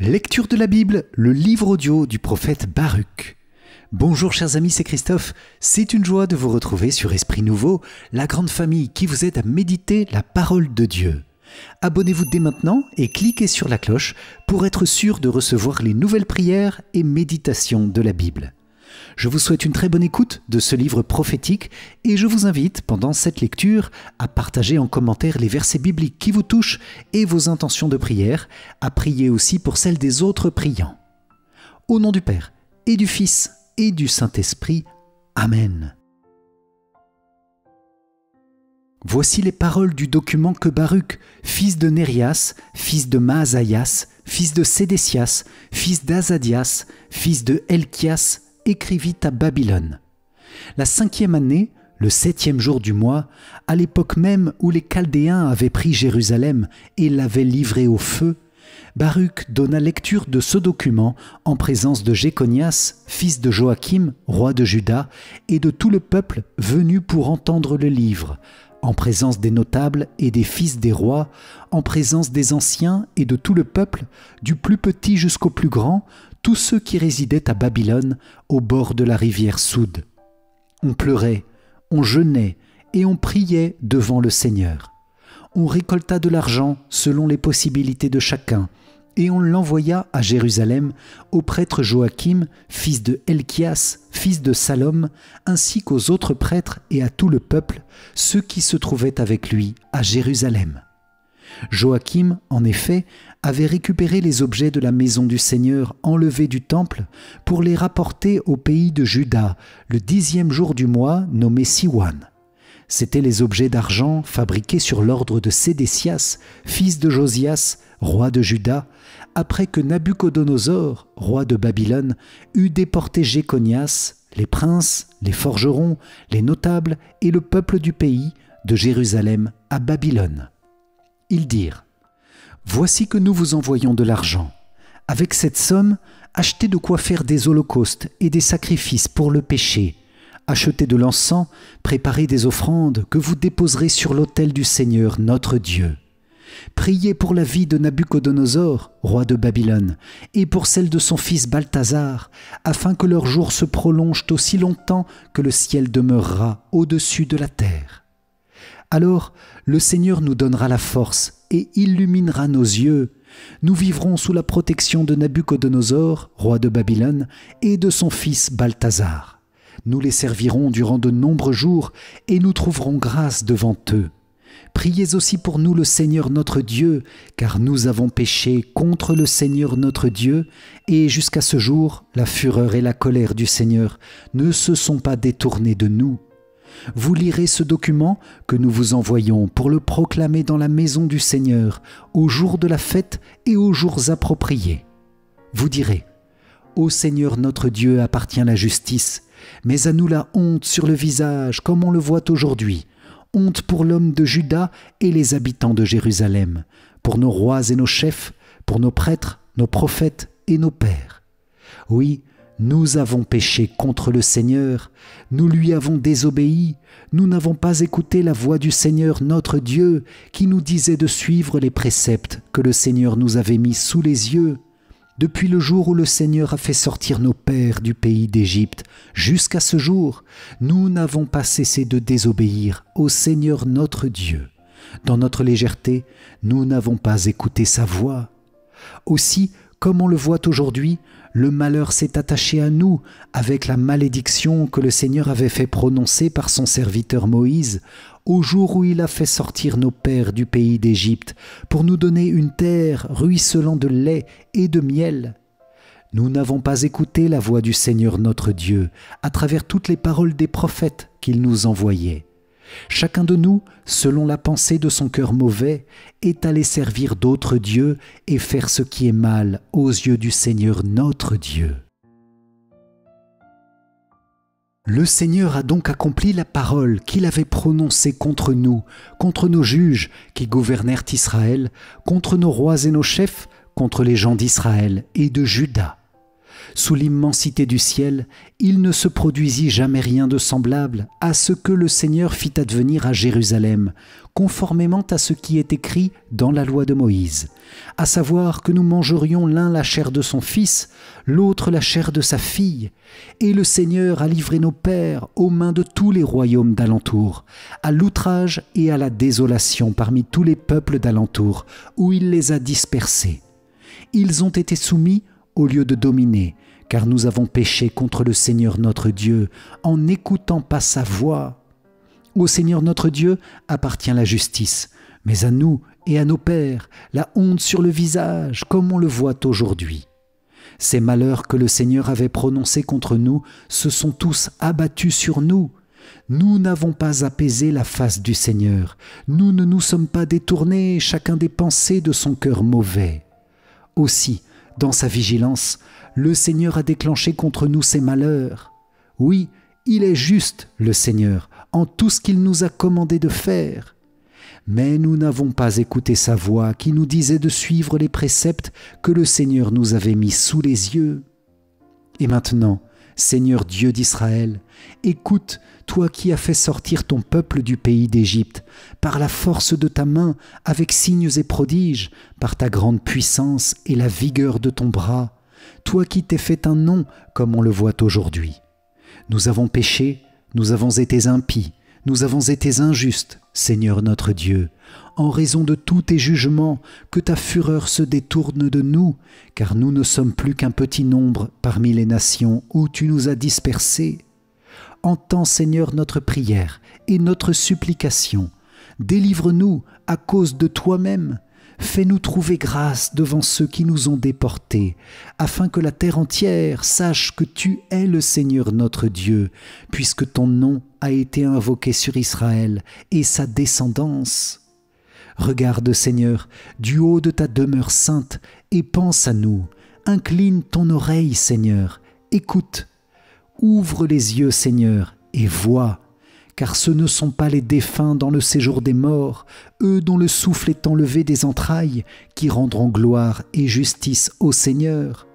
Lecture de la Bible, le livre audio du prophète Baruch. Bonjour chers amis, c'est Christophe. C'est une joie de vous retrouver sur Esprit Nouveau, la grande famille qui vous aide à méditer la parole de Dieu. Abonnez-vous dès maintenant et cliquez sur la cloche pour être sûr de recevoir les nouvelles prières et méditations de la Bible. Je vous souhaite une très bonne écoute de ce livre prophétique et je vous invite, pendant cette lecture, à partager en commentaire les versets bibliques qui vous touchent et vos intentions de prière, à prier aussi pour celles des autres priants. Au nom du Père, et du Fils, et du Saint-Esprit. Amen. Voici les paroles du document que Baruch, fils de Nérias, fils de Maasaïas, fils de Sédécias, fils d'Azadias, fils de Helkias, écrivit à Babylone. La 5e année, le 7e jour du mois, à l'époque même où les Chaldéens avaient pris Jérusalem et l'avaient livré au feu, Baruch donna lecture de ce document en présence de Jéconias, fils de Joachim, roi de Juda, et de tout le peuple venu pour entendre le livre, en présence des notables et des fils des rois, en présence des anciens et de tout le peuple, du plus petit jusqu'au plus grand, tous ceux qui résidaient à Babylone, au bord de la rivière Soude. On pleurait, on jeûnait et on priait devant le Seigneur. On récolta de l'argent selon les possibilités de chacun, et on l'envoya à Jérusalem au prêtre Joachim, fils de Helkias, fils de Salom, ainsi qu'aux autres prêtres et à tout le peuple, ceux qui se trouvaient avec lui à Jérusalem. Joachim, en effet, avait récupéré les objets de la maison du Seigneur enlevés du temple pour les rapporter au pays de Juda, le 10e jour du mois nommé Siwan. C'étaient les objets d'argent fabriqués sur l'ordre de Sédécias, fils de Josias, roi de Juda, après que Nabuchodonosor, roi de Babylone, eut déporté Jéconias, les princes, les forgerons, les notables et le peuple du pays, de Jérusalem à Babylone. Ils dirent : « Voici que nous vous envoyons de l'argent. Avec cette somme, achetez de quoi faire des holocaustes et des sacrifices pour le péché. Achetez de l'encens, préparez des offrandes que vous déposerez sur l'autel du Seigneur notre Dieu. Priez pour la vie de Nabuchodonosor, roi de Babylone, et pour celle de son fils Balthazar, afin que leurs jours se prolongent aussi longtemps que le ciel demeurera au-dessus de la terre. Alors le Seigneur nous donnera la force et illuminera nos yeux. Nous vivrons sous la protection de Nabuchodonosor, roi de Babylone, et de son fils Balthazar. Nous les servirons durant de nombreux jours et nous trouverons grâce devant eux. Priez aussi pour nous le Seigneur notre Dieu, car nous avons péché contre le Seigneur notre Dieu, et jusqu'à ce jour, la fureur et la colère du Seigneur ne se sont pas détournées de nous. Vous lirez ce document que nous vous envoyons pour le proclamer dans la maison du Seigneur, au jour de la fête et aux jours appropriés. Vous direz : Ô Seigneur notre Dieu appartient la justice, mais à nous la honte sur le visage, comme on le voit aujourd'hui. Honte pour l'homme de Juda et les habitants de Jérusalem, pour nos rois et nos chefs, pour nos prêtres, nos prophètes et nos pères. Oui, nous avons péché contre le Seigneur, nous lui avons désobéi, nous n'avons pas écouté la voix du Seigneur notre Dieu, qui nous disait de suivre les préceptes que le Seigneur nous avait mis sous les yeux. Depuis le jour où le Seigneur a fait sortir nos pères du pays d'Égypte, jusqu'à ce jour, nous n'avons pas cessé de désobéir au Seigneur notre Dieu. Dans notre légèreté, nous n'avons pas écouté sa voix. Aussi, comme on le voit aujourd'hui, le malheur s'est attaché à nous avec la malédiction que le Seigneur avait fait prononcer par son serviteur Moïse au jour où il a fait sortir nos pères du pays d'Égypte pour nous donner une terre ruisselant de lait et de miel. Nous n'avons pas écouté la voix du Seigneur notre Dieu à travers toutes les paroles des prophètes qu'il nous envoyait. Chacun de nous, selon la pensée de son cœur mauvais, est allé servir d'autres dieux et faire ce qui est mal aux yeux du Seigneur notre Dieu. Le Seigneur a donc accompli la parole qu'il avait prononcée contre nous, contre nos juges qui gouvernèrent Israël, contre nos rois et nos chefs, contre les gens d'Israël et de Juda. Sous l'immensité du ciel, il ne se produisit jamais rien de semblable à ce que le Seigneur fit advenir à Jérusalem, conformément à ce qui est écrit dans la loi de Moïse, à savoir que nous mangerions l'un la chair de son fils, l'autre la chair de sa fille. Et le Seigneur a livré nos pères aux mains de tous les royaumes d'alentour, à l'outrage et à la désolation parmi tous les peuples d'alentour, où il les a dispersés. Ils ont été soumis au lieu de dominer, car nous avons péché contre le Seigneur notre Dieu, en n'écoutant pas sa voix. Au Seigneur notre Dieu appartient la justice, mais à nous et à nos pères, la honte sur le visage, comme on le voit aujourd'hui. Ces malheurs que le Seigneur avait prononcés contre nous se sont tous abattus sur nous. Nous n'avons pas apaisé la face du Seigneur, nous ne nous sommes pas détournés chacun des pensées de son cœur mauvais. Aussi, dans sa vigilance, le Seigneur a déclenché contre nous ces malheurs. Oui, il est juste, le Seigneur, en tout ce qu'il nous a commandé de faire. Mais nous n'avons pas écouté sa voix qui nous disait de suivre les préceptes que le Seigneur nous avait mis sous les yeux. Et maintenant, Seigneur Dieu d'Israël, écoute, toi qui as fait sortir ton peuple du pays d'Égypte, par la force de ta main, avec signes et prodiges, par ta grande puissance et la vigueur de ton bras, toi qui t'es fait un nom comme on le voit aujourd'hui. Nous avons péché, nous avons été impies, nous avons été injustes, Seigneur notre Dieu, en raison de tous tes jugements, que ta fureur se détourne de nous, car nous ne sommes plus qu'un petit nombre parmi les nations où tu nous as dispersés. Entends, Seigneur, notre prière et notre supplication. Délivre-nous à cause de toi-même. Fais-nous trouver grâce devant ceux qui nous ont déportés, afin que la terre entière sache que tu es le Seigneur notre Dieu, puisque ton nom a été invoqué sur Israël et sa descendance. Regarde, Seigneur, du haut de ta demeure sainte, et pense à nous. Incline ton oreille, Seigneur, écoute. Ouvre les yeux, Seigneur, et vois, car ce ne sont pas les défunts dans le séjour des morts, eux dont le souffle est enlevé des entrailles, qui rendront gloire et justice au Seigneur.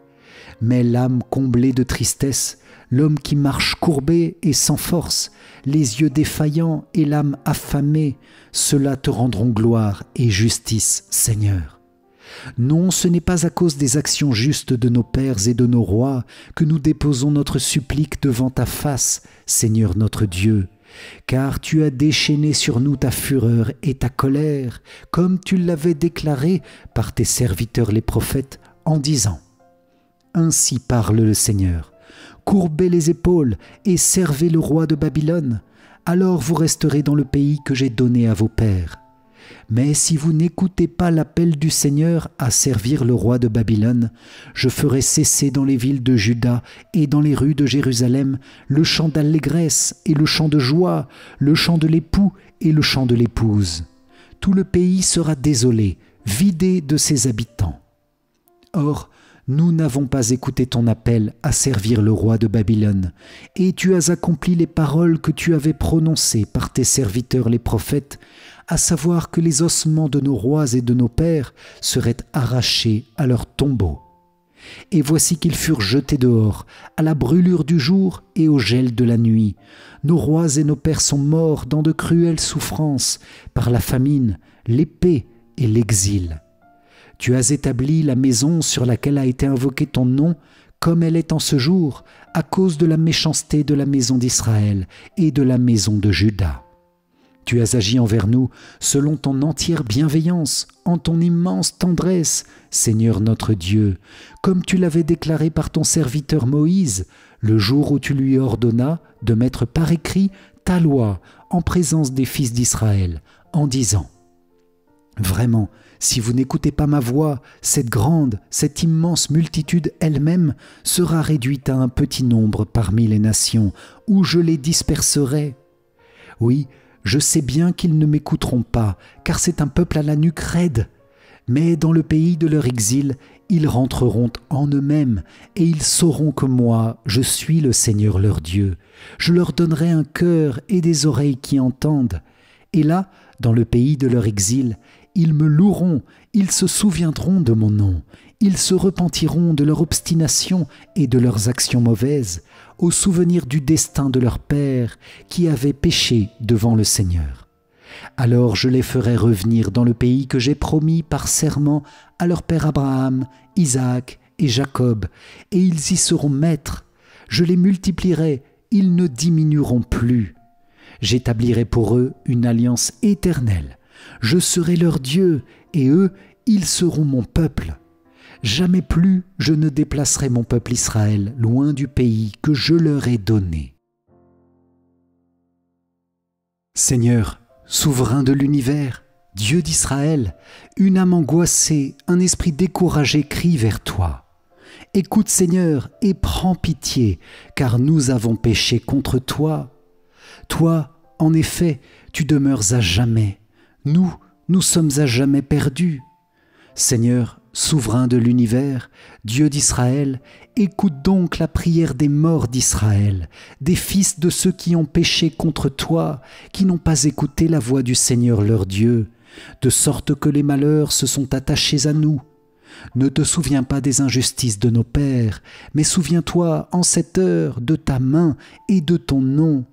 Mais l'âme comblée de tristesse, l'homme qui marche courbé et sans force, les yeux défaillants et l'âme affamée, ceux-là te rendront gloire et justice, Seigneur. Non, ce n'est pas à cause des actions justes de nos pères et de nos rois que nous déposons notre supplique devant ta face, Seigneur notre Dieu, car tu as déchaîné sur nous ta fureur et ta colère, comme tu l'avais déclaré par tes serviteurs les prophètes, en disant « Ainsi parle le Seigneur, courbez les épaules et servez le roi de Babylone, alors vous resterez dans le pays que j'ai donné à vos pères. Mais si vous n'écoutez pas l'appel du Seigneur à servir le roi de Babylone, je ferai cesser dans les villes de Juda et dans les rues de Jérusalem le chant d'allégresse et le chant de joie, le chant de l'époux et le chant de l'épouse. Tout le pays sera désolé, vidé de ses habitants. Or, nous n'avons pas écouté ton appel à servir le roi de Babylone, et tu as accompli les paroles que tu avais prononcées par tes serviteurs les prophètes, à savoir que les ossements de nos rois et de nos pères seraient arrachés à leur tombeau. Et voici qu'ils furent jetés dehors, à la brûlure du jour et au gel de la nuit. Nos rois et nos pères sont morts dans de cruelles souffrances, par la famine, l'épée et l'exil. Tu as établi la maison sur laquelle a été invoqué ton nom, comme elle est en ce jour, à cause de la méchanceté de la maison d'Israël et de la maison de Juda. Tu as agi envers nous selon ton entière bienveillance, en ton immense tendresse, Seigneur notre Dieu, comme tu l'avais déclaré par ton serviteur Moïse, le jour où tu lui ordonnas de mettre par écrit ta loi en présence des fils d'Israël, en disant « Vraiment, si vous n'écoutez pas ma voix, cette grande, cette immense multitude elle-même sera réduite à un petit nombre parmi les nations, où je les disperserai. Oui, je sais bien qu'ils ne m'écouteront pas, car c'est un peuple à la nuque raide. Mais dans le pays de leur exil, ils rentreront en eux-mêmes, et ils sauront que moi, je suis le Seigneur leur Dieu. Je leur donnerai un cœur et des oreilles qui entendent. Et là, dans le pays de leur exil, ils me loueront, ils se souviendront de mon nom. Ils se repentiront de leur obstination et de leurs actions mauvaises, au souvenir du destin de leur père qui avait péché devant le Seigneur. Alors je les ferai revenir dans le pays que j'ai promis par serment à leur père Abraham, Isaac et Jacob, et ils y seront maîtres. Je les multiplierai, ils ne diminueront plus. J'établirai pour eux une alliance éternelle. Je serai leur Dieu, et eux, ils seront mon peuple. Jamais plus je ne déplacerai mon peuple Israël loin du pays que je leur ai donné. Seigneur, souverain de l'univers, Dieu d'Israël, une âme angoissée, un esprit découragé crie vers toi. Écoute Seigneur et prends pitié, car nous avons péché contre toi. Toi, en effet, tu demeures à jamais. Nous sommes à jamais perdus. Seigneur, souverain de l'univers, Dieu d'Israël, écoute donc la prière des morts d'Israël, des fils de ceux qui ont péché contre toi, qui n'ont pas écouté la voix du Seigneur leur Dieu, de sorte que les malheurs se sont attachés à nous. Ne te souviens pas des injustices de nos pères, mais souviens-toi en cette heure de ta main et de ton nom.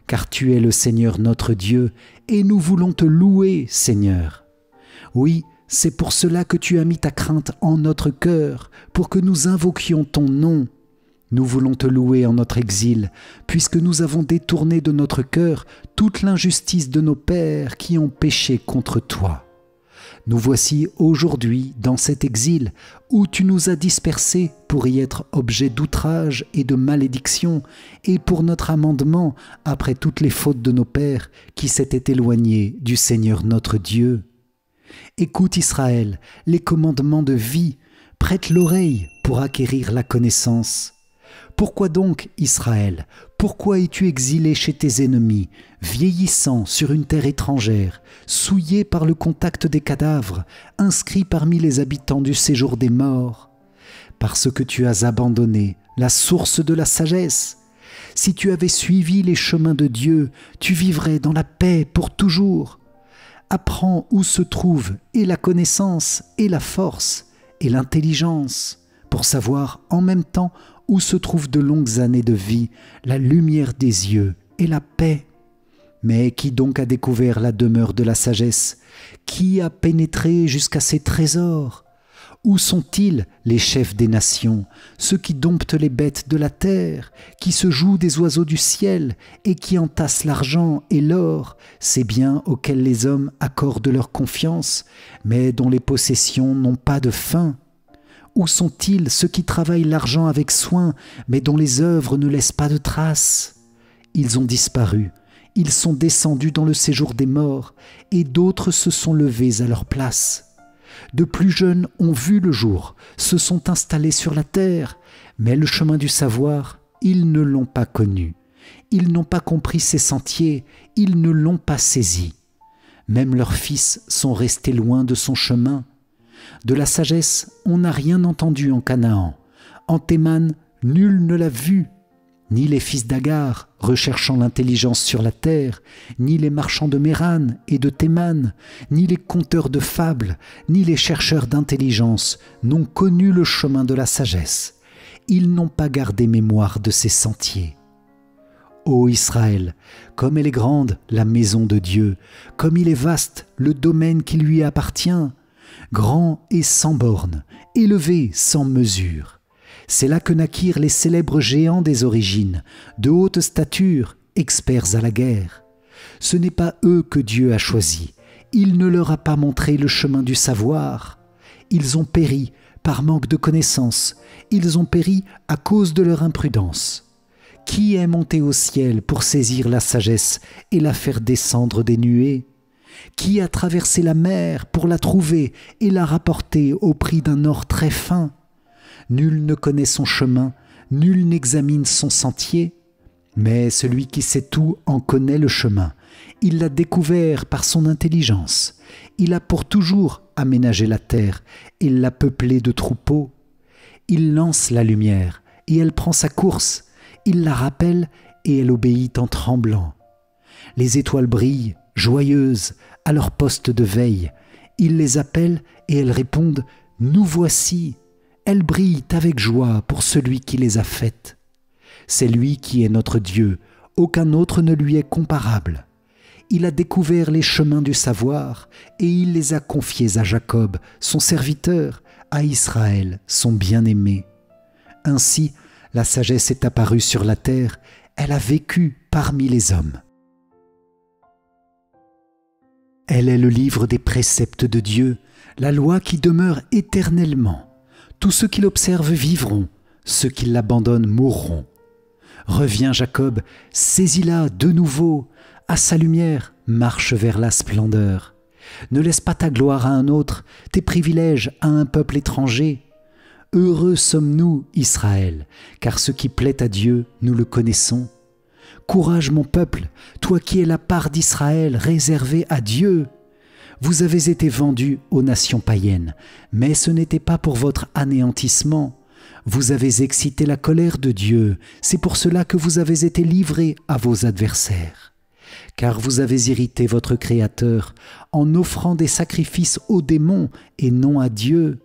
Car tu es le Seigneur notre Dieu, et nous voulons te louer, Seigneur. Oui, c'est pour cela que tu as mis ta crainte en notre cœur, pour que nous invoquions ton nom. Nous voulons te louer en notre exil, puisque nous avons détourné de notre cœur toute l'injustice de nos pères qui ont péché contre toi. Nous voici aujourd'hui dans cet exil où tu nous as dispersés pour y être objet d'outrage et de malédiction, et pour notre amendement après toutes les fautes de nos pères qui s'étaient éloignés du Seigneur notre Dieu. Écoute Israël, les commandements de vie, prête l'oreille pour acquérir la connaissance. Pourquoi donc, Israël, pourquoi es-tu exilé chez tes ennemis, vieillissant sur une terre étrangère, souillé par le contact des cadavres, inscrit parmi les habitants du séjour des morts? Parce que tu as abandonné la source de la sagesse. Si tu avais suivi les chemins de Dieu, tu vivrais dans la paix pour toujours. Apprends où se trouvent et la connaissance et la force et l'intelligence, pour savoir en même temps où se trouvent de longues années de vie, la lumière des yeux et la paix. Mais qui donc a découvert la demeure de la sagesse? Qui a pénétré jusqu'à ses trésors? Où sont-ils, les chefs des nations, ceux qui domptent les bêtes de la terre, qui se jouent des oiseaux du ciel et qui entassent l'argent et l'or, ces biens auxquels les hommes accordent leur confiance, mais dont les possessions n'ont pas de fin? Où sont-ils ceux qui travaillent l'argent avec soin, mais dont les œuvres ne laissent pas de traces? Ils ont disparu, ils sont descendus dans le séjour des morts, et d'autres se sont levés à leur place. De plus jeunes ont vu le jour, se sont installés sur la terre, mais le chemin du savoir, ils ne l'ont pas connu. Ils n'ont pas compris ses sentiers, ils ne l'ont pas saisi. Même leurs fils sont restés loin de son chemin. De la sagesse, on n'a rien entendu en Canaan. En Théman, nul ne l'a vu. Ni les fils d'Agar, recherchant l'intelligence sur la terre, ni les marchands de Méran et de Théman, ni les conteurs de fables, ni les chercheurs d'intelligence n'ont connu le chemin de la sagesse. Ils n'ont pas gardé mémoire de ses sentiers. Ô Israël, comme elle est grande, la maison de Dieu, comme il est vaste, le domaine qui lui appartient, grand et sans bornes, élevé sans mesure. C'est là que naquirent les célèbres géants des origines, de haute stature, experts à la guerre. Ce n'est pas eux que Dieu a choisis. Il ne leur a pas montré le chemin du savoir. Ils ont péri par manque de connaissance. Ils ont péri à cause de leur imprudence. Qui est monté au ciel pour saisir la sagesse et la faire descendre des nuées? Qui a traversé la mer pour la trouver et la rapporter au prix d'un or très fin? Nul ne connaît son chemin, nul n'examine son sentier, mais celui qui sait tout en connaît le chemin. Il l'a découvert par son intelligence. Il a pour toujours aménagé la terre et l'a peuplée de troupeaux. Il lance la lumière et elle prend sa course. Il la rappelle et elle obéit en tremblant. Les étoiles brillent, joyeuses, à leur poste de veille. Il les appelle et elles répondent « Nous voici ». elles brillent avec joie pour celui qui les a faites. C'est lui qui est notre Dieu, aucun autre ne lui est comparable. Il a découvert les chemins du savoir et il les a confiés à Jacob, son serviteur, à Israël, son bien-aimé. Ainsi, la sagesse est apparue sur la terre, elle a vécu parmi les hommes. Elle est le livre des préceptes de Dieu, la loi qui demeure éternellement. Tous ceux qui l'observent vivront, ceux qui l'abandonnent mourront. Reviens Jacob, saisis-la de nouveau, à sa lumière, marche vers la splendeur. Ne laisse pas ta gloire à un autre, tes privilèges à un peuple étranger. Heureux sommes-nous, Israël, car ce qui plaît à Dieu, nous le connaissons. Courage mon peuple, toi qui es la part d'Israël réservée à Dieu. Vous avez été vendus aux nations païennes, mais ce n'était pas pour votre anéantissement. Vous avez excité la colère de Dieu, c'est pour cela que vous avez été livrés à vos adversaires. Car vous avez irrité votre Créateur en offrant des sacrifices aux démons et non à Dieu.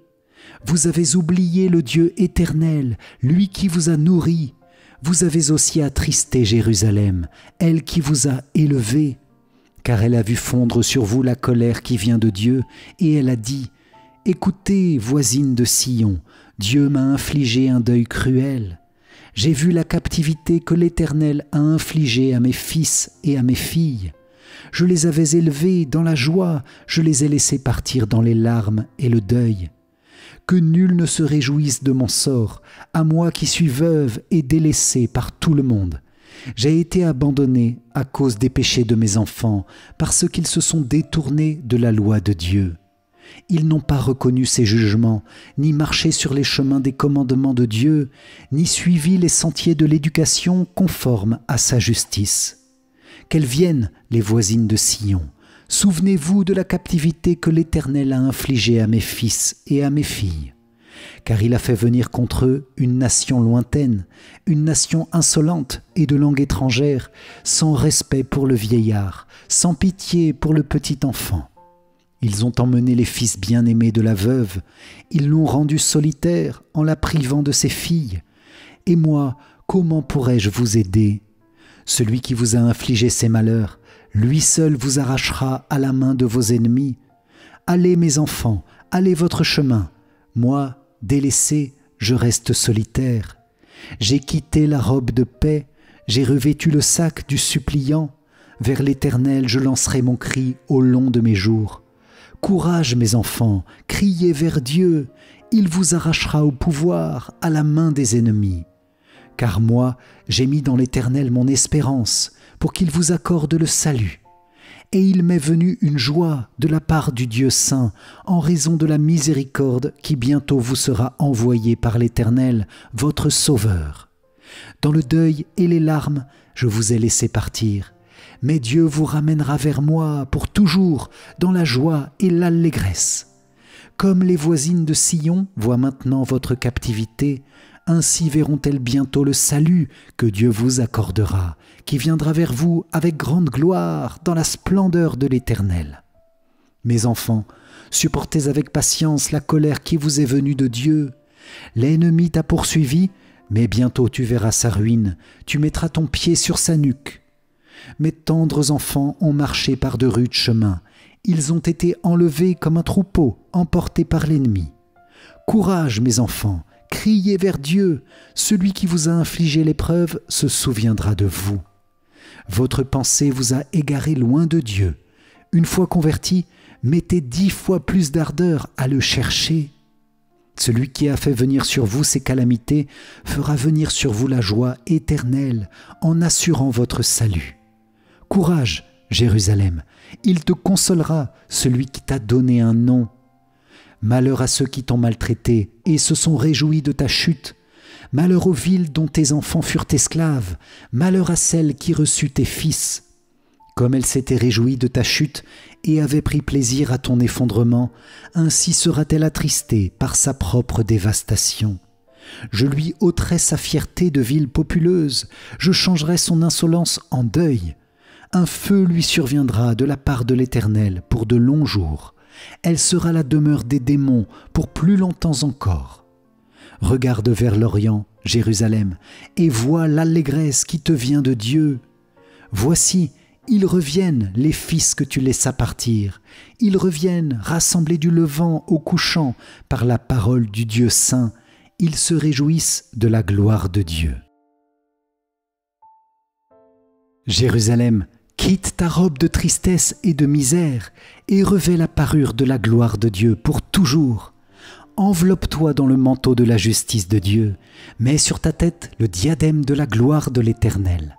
Vous avez oublié le Dieu éternel, lui qui vous a nourri. Vous avez aussi attristé Jérusalem, elle qui vous a élevé. Car elle a vu fondre sur vous la colère qui vient de Dieu, et elle a dit « Écoutez, voisine de Sion, Dieu m'a infligé un deuil cruel. J'ai vu la captivité que l'Éternel a infligée à mes fils et à mes filles. Je les avais élevés dans la joie, je les ai laissés partir dans les larmes et le deuil. Que nul ne se réjouisse de mon sort, à moi qui suis veuve et délaissée par tout le monde. J'ai été abandonnée à cause des péchés de mes enfants, parce qu'ils se sont détournés de la loi de Dieu. Ils n'ont pas reconnu ses jugements, ni marché sur les chemins des commandements de Dieu, ni suivi les sentiers de l'éducation conformes à sa justice. Qu'elles viennent, les voisines de Sion. Souvenez-vous de la captivité que l'Éternel a infligée à mes fils et à mes filles. Car il a fait venir contre eux une nation lointaine, une nation insolente et de langue étrangère, sans respect pour le vieillard, sans pitié pour le petit enfant. Ils ont emmené les fils bien-aimés de la veuve, ils l'ont rendue solitaire en la privant de ses filles. Et moi, comment pourrais-je vous aider? Celui qui vous a infligé ces malheurs, lui seul vous arrachera à la main de vos ennemis. Allez mes enfants, allez votre chemin. Moi, délaissé, je reste solitaire. J'ai quitté la robe de paix, j'ai revêtu le sac du suppliant. Vers l'Éternel je lancerai mon cri au long de mes jours. Courage mes enfants, criez vers Dieu, il vous arrachera au pouvoir, à la main des ennemis. Car moi, j'ai mis dans l'Éternel mon espérance, pour qu'il vous accorde le salut. Et il m'est venu une joie de la part du Dieu saint, en raison de la miséricorde qui bientôt vous sera envoyée par l'Éternel, votre Sauveur. Dans le deuil et les larmes, je vous ai laissé partir. Mais Dieu vous ramènera vers moi pour toujours dans la joie et l'allégresse. Comme les voisines de Sion voient maintenant votre captivité, ainsi verront-elles bientôt le salut que Dieu vous accordera, qui viendra vers vous avec grande gloire dans la splendeur de l'Éternel. Mes enfants, supportez avec patience la colère qui vous est venue de Dieu. L'ennemi t'a poursuivi, mais bientôt tu verras sa ruine, tu mettras ton pied sur sa nuque. Mes tendres enfants ont marché par de rudes chemins. Ils ont été enlevés comme un troupeau, emportés par l'ennemi. Courage, mes enfants, criez vers Dieu. Celui qui vous a infligé l'épreuve se souviendra de vous. Votre pensée vous a égaré loin de Dieu. Une fois converti, mettez 10 fois plus d'ardeur à le chercher. Celui qui a fait venir sur vous ces calamités fera venir sur vous la joie éternelle en assurant votre salut. Courage, Jérusalem, il te consolera, celui qui t'a donné un nom. Malheur à ceux qui t'ont maltraité et se sont réjouis de ta chute. Malheur aux villes dont tes enfants furent esclaves. Malheur à celle qui reçut tes fils. Comme elle s'était réjouie de ta chute et avait pris plaisir à ton effondrement, ainsi sera-t-elle attristée par sa propre dévastation. Je lui ôterai sa fierté de ville populeuse, je changerai son insolence en deuil. Un feu lui surviendra de la part de l'Éternel pour de longs jours. Elle sera la demeure des démons pour plus longtemps encore. Regarde vers l'Orient, Jérusalem, et vois l'allégresse qui te vient de Dieu. Voici, ils reviennent, les fils que tu laissas partir. Ils reviennent, rassemblés du levant au couchant, par la parole du Dieu saint. Ils se réjouissent de la gloire de Dieu. Jérusalem, quitte ta robe de tristesse et de misère, et revêt la parure de la gloire de Dieu pour toujours. Enveloppe-toi dans le manteau de la justice de Dieu, mets sur ta tête le diadème de la gloire de l'Éternel.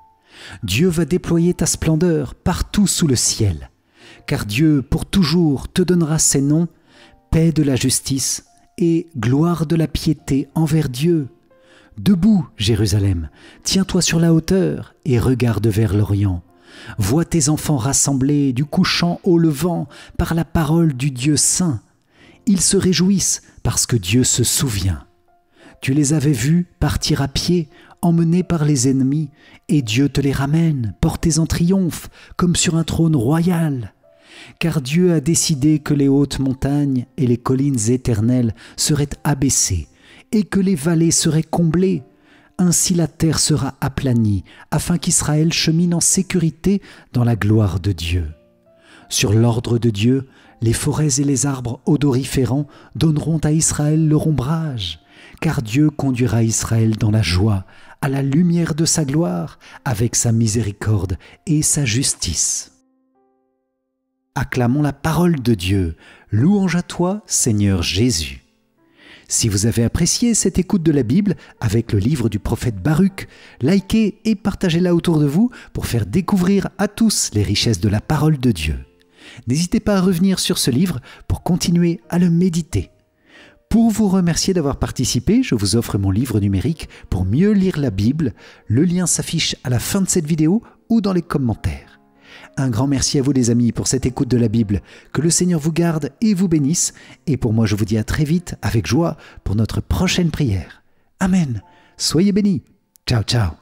Dieu va déployer ta splendeur partout sous le ciel, car Dieu pour toujours te donnera ses noms, paix de la justice et gloire de la piété envers Dieu. Debout, Jérusalem, tiens-toi sur la hauteur et regarde vers l'Orient. Vois tes enfants rassemblés du couchant au levant par la parole du Dieu saint. Ils se réjouissent parce que Dieu se souvient. Tu les avais vus partir à pied, emmenés par les ennemis, et Dieu te les ramène, portés en triomphe, comme sur un trône royal. Car Dieu a décidé que les hautes montagnes et les collines éternelles seraient abaissées, et que les vallées seraient comblées. Ainsi la terre sera aplanie, afin qu'Israël chemine en sécurité dans la gloire de Dieu. Sur l'ordre de Dieu, les forêts et les arbres odoriférants donneront à Israël leur ombrage, car Dieu conduira Israël dans la joie, à la lumière de sa gloire, avec sa miséricorde et sa justice. Acclamons la parole de Dieu, louange à toi, Seigneur Jésus. Si vous avez apprécié cette écoute de la Bible avec le livre du prophète Baruch, likez et partagez-la autour de vous pour faire découvrir à tous les richesses de la parole de Dieu. N'hésitez pas à revenir sur ce livre pour continuer à le méditer. Pour vous remercier d'avoir participé, je vous offre mon livre numérique pour mieux lire la Bible. Le lien s'affiche à la fin de cette vidéo ou dans les commentaires. Un grand merci à vous les amis pour cette écoute de la Bible. Que le Seigneur vous garde et vous bénisse. Et pour moi, je vous dis à très vite avec joie pour notre prochaine prière. Amen. Soyez bénis. Ciao, ciao.